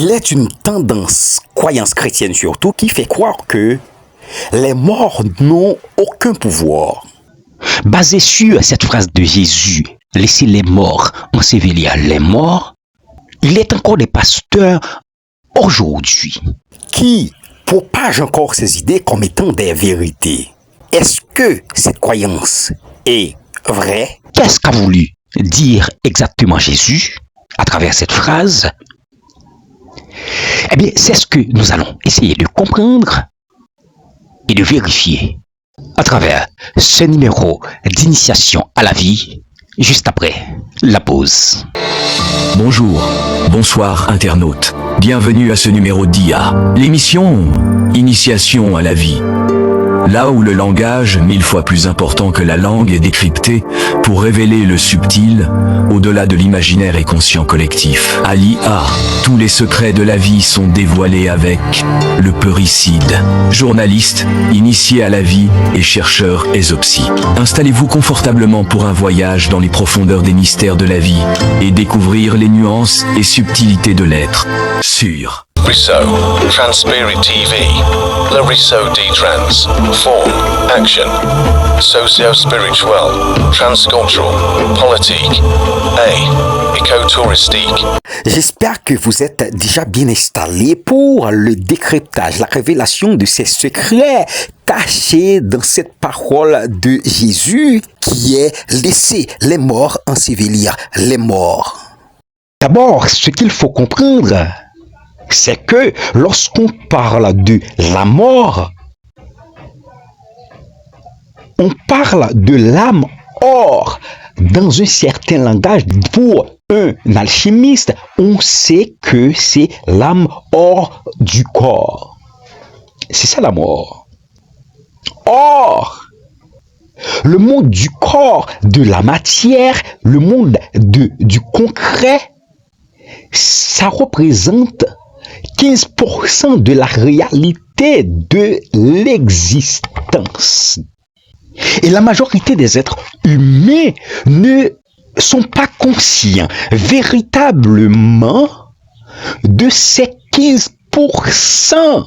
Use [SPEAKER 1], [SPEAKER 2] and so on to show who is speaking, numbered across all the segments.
[SPEAKER 1] Il est une tendance, croyance chrétienne surtout, qui fait croire que les morts n'ont aucun pouvoir.
[SPEAKER 2] Basé sur cette phrase de Jésus, laissez les morts ensevelir les morts, il est encore des pasteurs aujourd'hui
[SPEAKER 1] qui propagent encore ces idées comme étant des vérités. Est-ce que cette croyance est vraie?
[SPEAKER 2] Qu'est-ce qu'a voulu dire exactement Jésus à travers cette phrase? Eh bien, c'est ce que nous allons essayer de comprendre et de vérifier à travers ce numéro d'initiation à la vie, juste après la pause.
[SPEAKER 3] Bonjour, bonsoir internautes. Bienvenue à ce numéro d'IA, l'émission Initiation à la vie. Là où le langage, 1000 fois plus important que la langue, est décrypté pour révéler le subtil, au-delà de l'imaginaire et conscient collectif. À l'IA, tous les secrets de la vie sont dévoilés avec le Peuricide, journaliste, initié à la vie et chercheur ésopsie. Installez-vous confortablement pour un voyage dans les profondeurs des mystères de la vie et découvrir les nuances et subtilités de l'être. Sur
[SPEAKER 4] Risso, Transpirit TV, Le Risso D-Trans, Form, Action, Socio-Spiritual, Transcultural, Politique, Écotouristique.
[SPEAKER 1] J'espère que vous êtes déjà bien installés pour le décryptage, la révélation de ces secrets cachés dans cette parole de Jésus qui est « Laissez les morts ensevelir les morts ».
[SPEAKER 2] D'abord, ce qu'il faut comprendre, c'est que lorsqu'on parle de la mort, on parle de l'âme. Or, dans un certain langage, pour un alchimiste, on sait que c'est l'âme hors du corps. C'est ça la mort. Or, le monde du corps, de la matière, le monde du concret, ça représente 15% de la réalité de l'existence. Et la majorité des êtres humains ne sont pas conscients véritablement de ces 15%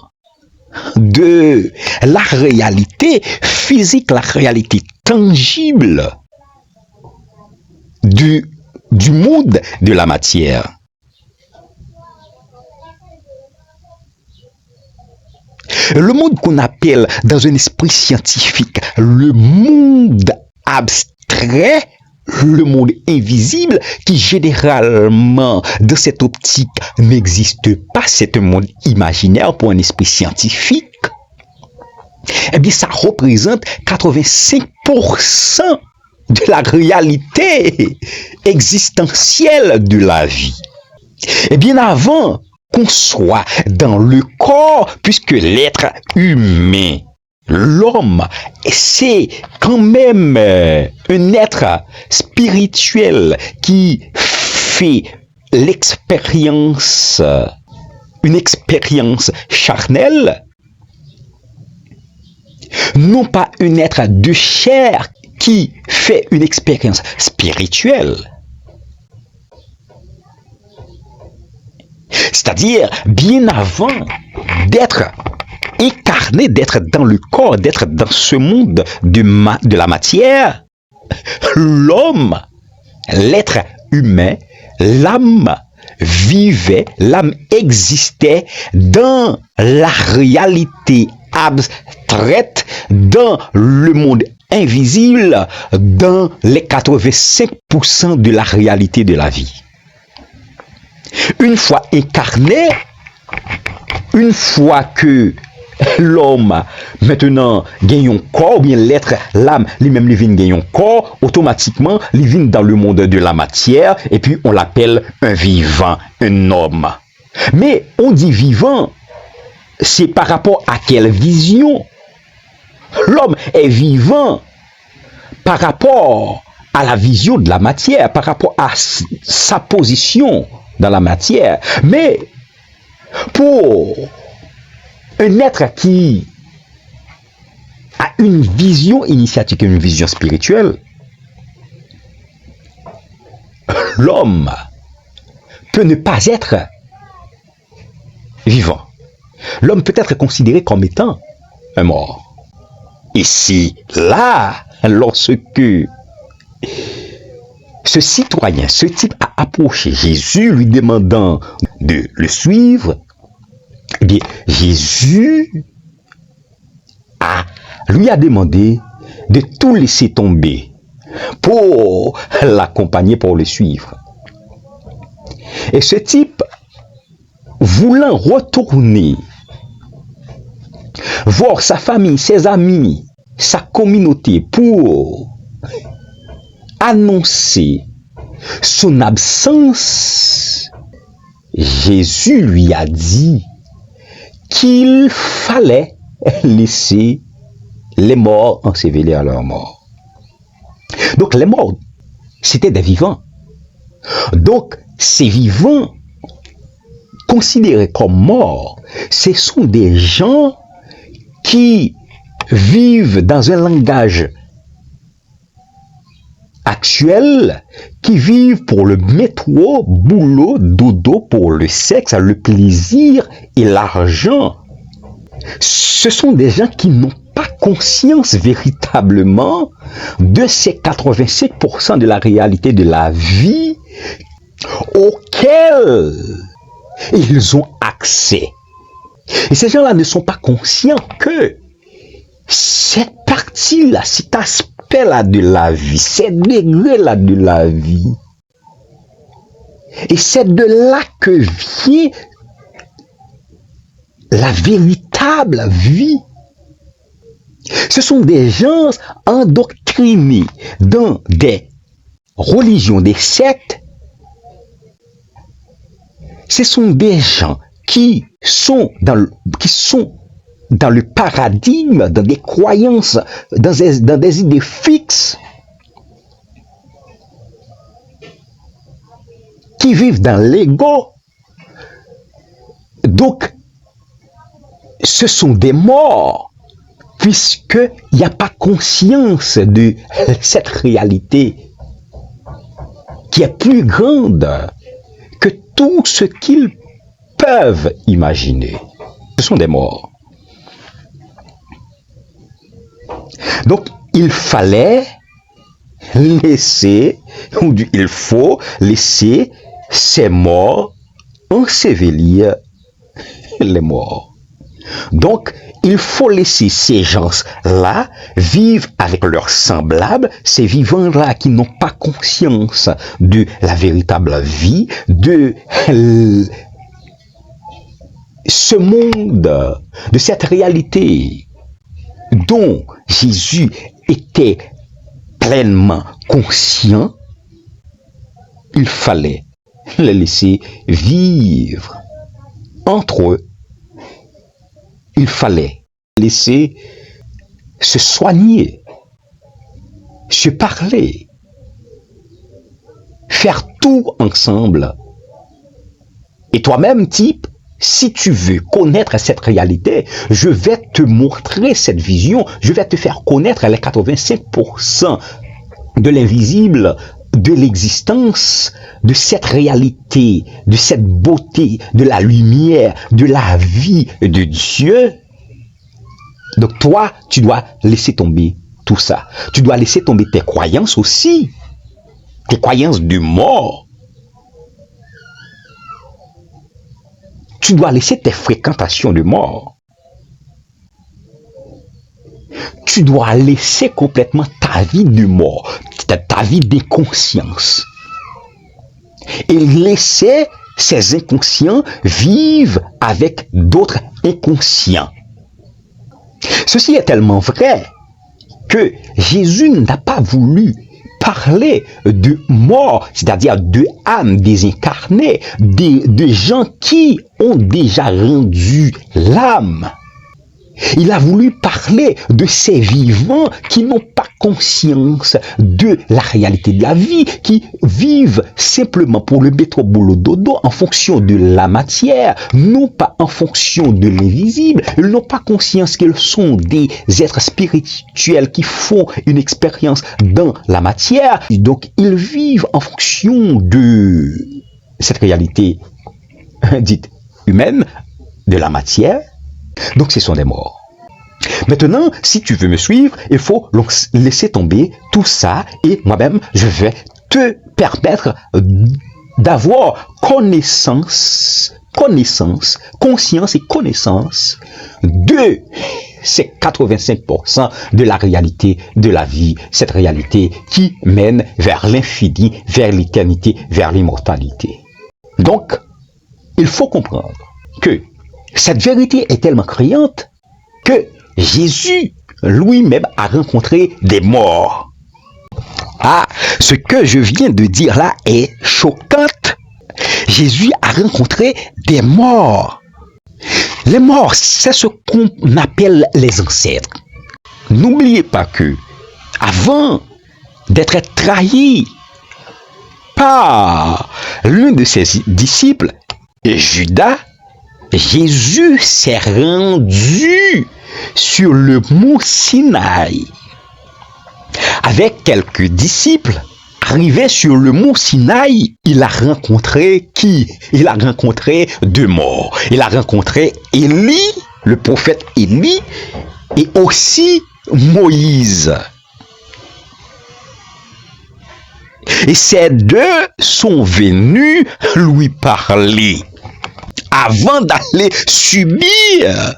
[SPEAKER 2] de la réalité physique, la réalité tangible du monde de la matière. Le monde qu'on appelle dans un esprit scientifique le monde abstrait, le monde invisible, qui généralement dans cette optique n'existe pas, c'est un monde imaginaire pour un esprit scientifique, eh bien ça représente 85% de la réalité existentielle de la vie. Et bien avant qu'on soit dans le corps, puisque l'être humain, l'homme, c'est quand même un être spirituel qui fait l'expérience, une expérience charnelle, non pas un être de chair qui fait une expérience spirituelle. C'est-à-dire, bien avant d'être incarné, d'être dans le corps, d'être dans ce monde de la matière, l'homme, l'être humain, l'âme vivait, l'âme existait dans la réalité abstraite, dans le monde invisible, dans les 85% de la réalité de la vie. Une fois incarné, une fois que l'homme maintenant gagne un corps, ou bien l'être, l'âme, lui-même lui vient gagner un corps, automatiquement, il vient dans le monde de la matière, et puis on l'appelle un vivant, un homme. Mais on dit vivant, c'est par rapport à quelle vision? L'homme est vivant par rapport à la vision de la matière, par rapport à sa position dans la matière. Mais pour un être qui a une vision initiatique, une vision spirituelle, l'homme peut ne pas être vivant. L'homme peut être considéré comme étant un mort. Et c'est là, lorsque ce citoyen, ce type a approché Jésus, lui demandant de le suivre, eh bien, Jésus lui a demandé de tout laisser tomber pour l'accompagner, pour le suivre. Et ce type, voulant retourner voir sa famille, ses amis, sa communauté pour annoncer son absence, Jésus lui a dit qu'il fallait laisser les morts ensevelir à leur mort. Donc les morts, c'était des vivants. Donc ces vivants considérés comme morts, ce sont des gens qui vivent dans un langage actuel, qui vivent pour le métro, boulot, dodo, pour le sexe, le plaisir et l'argent. Ce sont des gens qui n'ont pas conscience véritablement de ces 85% de la réalité de la vie auxquels ils ont accès. Et ces gens-là ne sont pas conscients que cette partie-là, cet aspect-là de la vie, ces degrés-là de la vie, et c'est de là que vient la véritable vie. Ce sont des gens endoctrinés dans des religions, des sectes. Ce sont des gens qui sont dans le paradigme, dans des croyances, dans des idées fixes, qui vivent dans l'ego. Donc, ce sont des morts, puisqu'il n'y a pas conscience de cette réalité qui est plus grande que tout ce qu'ils peuvent imaginer. Ce sont des morts. Donc, il fallait laisser, ou il faut laisser ces morts ensevelir les morts. Donc, il faut laisser ces gens-là vivre avec leurs semblables, ces vivants-là qui n'ont pas conscience de la véritable vie, de ce monde, de cette réalité dont Jésus était pleinement conscient. Il fallait les laisser vivre entre eux. Il fallait laisser se soigner, se parler, faire tout ensemble. Et toi-même, type, si tu veux connaître cette réalité, je vais te montrer cette vision, je vais te faire connaître les 85% de l'invisible, de l'existence, de cette réalité, de cette beauté, de la lumière, de la vie de Dieu. Donc toi, tu dois laisser tomber tout ça. Tu dois laisser tomber tes croyances aussi, tes croyances de mort. Tu dois laisser tes fréquentations de mort. Tu dois laisser complètement ta vie de mort, ta vie d'inconscience. Et laisser ces inconscients vivre avec d'autres inconscients. Ceci est tellement vrai que Jésus n'a pas voulu parler de mort, c'est-à-dire de âmes désincarnées, de gens qui ont déjà rendu l'âme. Il a voulu parler de ces vivants qui n'ont pas conscience de la réalité de la vie, qui vivent simplement pour le métro boulot dodo en fonction de la matière, non pas en fonction de l'invisible. Ils n'ont pas conscience qu'ils sont des êtres spirituels qui font une expérience dans la matière. Donc ils vivent en fonction de cette réalité dite humaine, de la matière, donc ce sont des morts. Maintenant, si tu veux me suivre, il faut laisser tomber tout ça et moi-même, je vais te permettre d'avoir conscience et connaissance de ces 85% de la réalité de la vie, cette réalité qui mène vers l'infini, vers l'éternité, vers l'immortalité. Donc, il faut comprendre que cette vérité est tellement criante que Jésus lui-même a rencontré des morts. Ah, ce que je viens de dire là est choquant. Jésus a rencontré des morts. Les morts, c'est ce qu'on appelle les ancêtres. N'oubliez pas que, avant d'être trahi par l'un de ses disciples, Judas, Jésus s'est rendu sur le mont Sinaï avec quelques disciples. Arrivé sur le mont Sinaï, il a rencontré qui? Il a rencontré deux morts. Il a rencontré Élie, le prophète Élie, et aussi Moïse. Et ces deux sont venus lui parler avant d'aller subir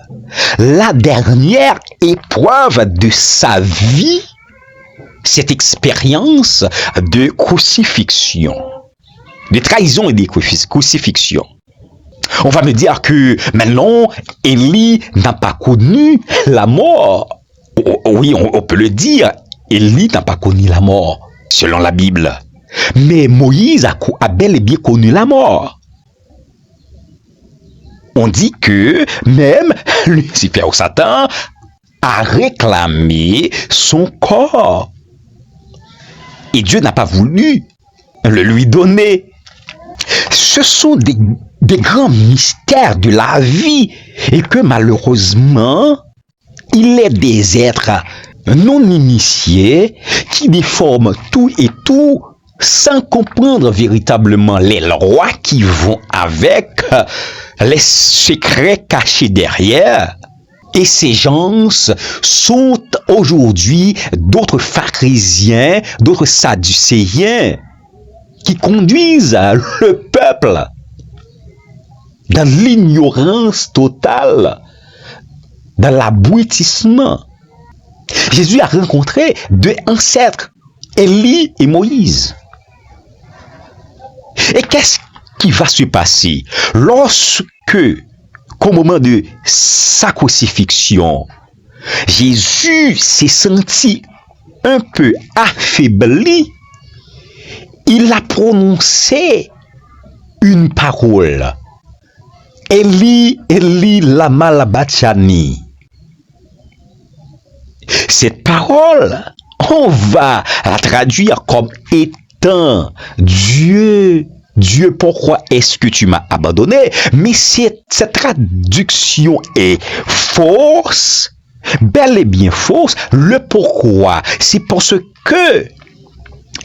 [SPEAKER 2] la dernière épreuve de sa vie, cette expérience de crucifixion, de trahison et de crucifixion. On va me dire que maintenant, Élie n'a pas connu la mort. Oui, on peut le dire, Élie n'a pas connu la mort, selon la Bible. Mais Moïse a bel et bien connu la mort. On dit que même Lucifer ou Satan a réclamé son corps. Et Dieu n'a pas voulu le lui donner. Ce sont des grands mystères de la vie. Et que malheureusement, il est des êtres non initiés qui déforment tout et tout sans comprendre véritablement les lois qui vont avec, les secrets cachés derrière. Et ces gens sont aujourd'hui d'autres pharisiens, d'autres sadducéens qui conduisent le peuple dans l'ignorance totale, dans l'abrutissement. Jésus a rencontré deux ancêtres, Élie et Moïse. Et qu'est-ce qui va se passer lorsque, qu'au moment de sa crucifixion, Jésus s'est senti un peu affaibli? Il a prononcé une parole. Élie, Élie, lama sabachthani. Cette parole, on va la traduire comme étant Dieu, Dieu, pourquoi est-ce que tu m'as abandonné? Mais cette traduction est fausse, bel et bien fausse. Le pourquoi, c'est parce que,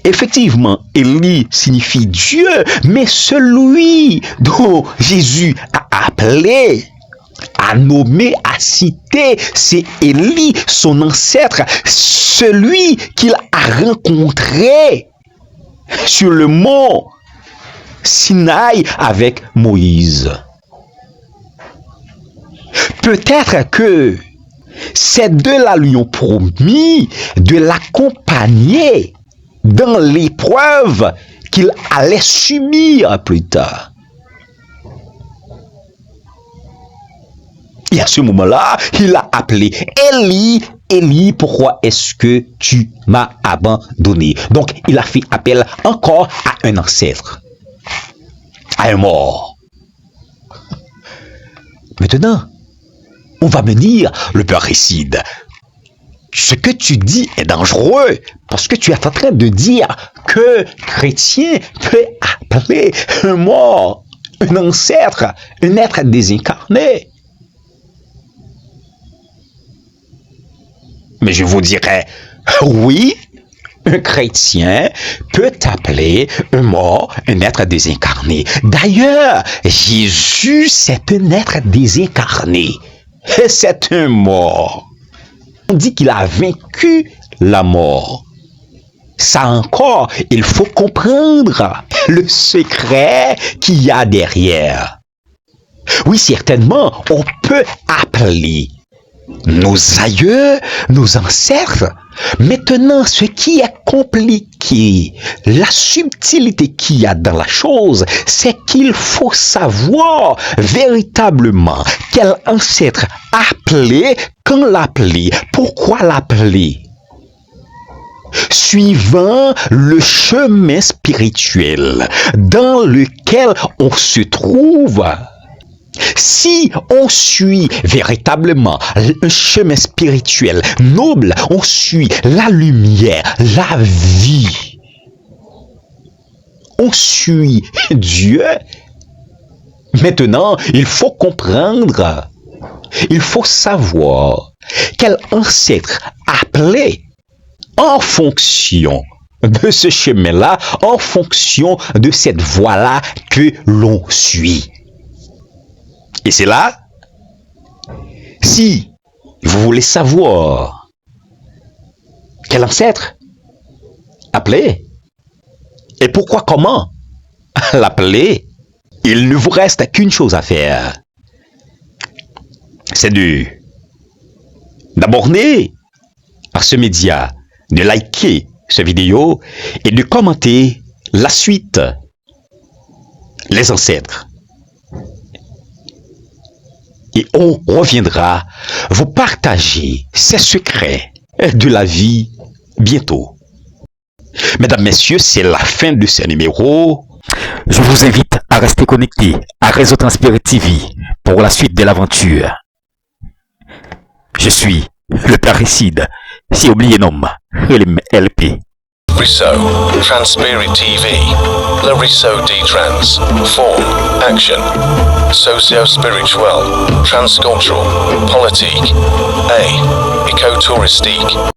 [SPEAKER 2] effectivement, Élie signifie Dieu, mais celui dont Jésus a appelé, a nommé, a cité, c'est Élie, son ancêtre, celui qu'il a rencontré sur le mont Sinaï avec Moïse. Peut-être que ces deux-là lui ont promis de l'accompagner dans l'épreuve qu'il allait subir plus tard. Et à ce moment-là, il a appelé Élie, Élie, pourquoi est-ce que tu m'as abandonné? Donc, il a fait appel encore à un ancêtre, à un mort. Maintenant, on va me dire, le père Récide, ce que tu dis est dangereux parce que tu es en train de dire que chrétien peut appeler un mort, un ancêtre, un être désincarné. Mais je vous dirais, oui, un chrétien peut appeler un mort un être désincarné. D'ailleurs, Jésus, c'est un être désincarné. C'est un mort. On dit qu'il a vaincu la mort. Ça encore, il faut comprendre le secret qu'il y a derrière. Oui, certainement, on peut appeler nos aïeux, nos ancêtres. Maintenant, ce qui est compliqué, la subtilité qu'il y a dans la chose, c'est qu'il faut savoir véritablement quel ancêtre appeler, quand l'appeler, pourquoi l'appeler. Suivant le chemin spirituel dans lequel on se trouve. Si on suit véritablement un chemin spirituel noble, on suit la lumière, la vie, on suit Dieu. Maintenant, il faut comprendre, il faut savoir quel ancêtre appeler en fonction de ce chemin-là, en fonction de cette voie-là que l'on suit. Et c'est là, si vous voulez savoir quel ancêtre appeler et pourquoi, comment l'appeler, il ne vous reste qu'une chose à faire. C'est d'abonner à ce média, de liker cette vidéo et de commenter la suite, les ancêtres. Et on reviendra vous partager ces secrets de la vie bientôt. Mesdames, messieurs, c'est la fin de ce numéro.
[SPEAKER 1] Je vous invite à rester connecté à Réseau Transpirit TV pour la suite de l'aventure. Je suis le parricide, si oublié nom, LP.
[SPEAKER 4] Riso, Transpirit TV, Lariso D-Trans, Form, Action, Socio-Spiritual, Transcultural, Politique, A, Ecotouristique.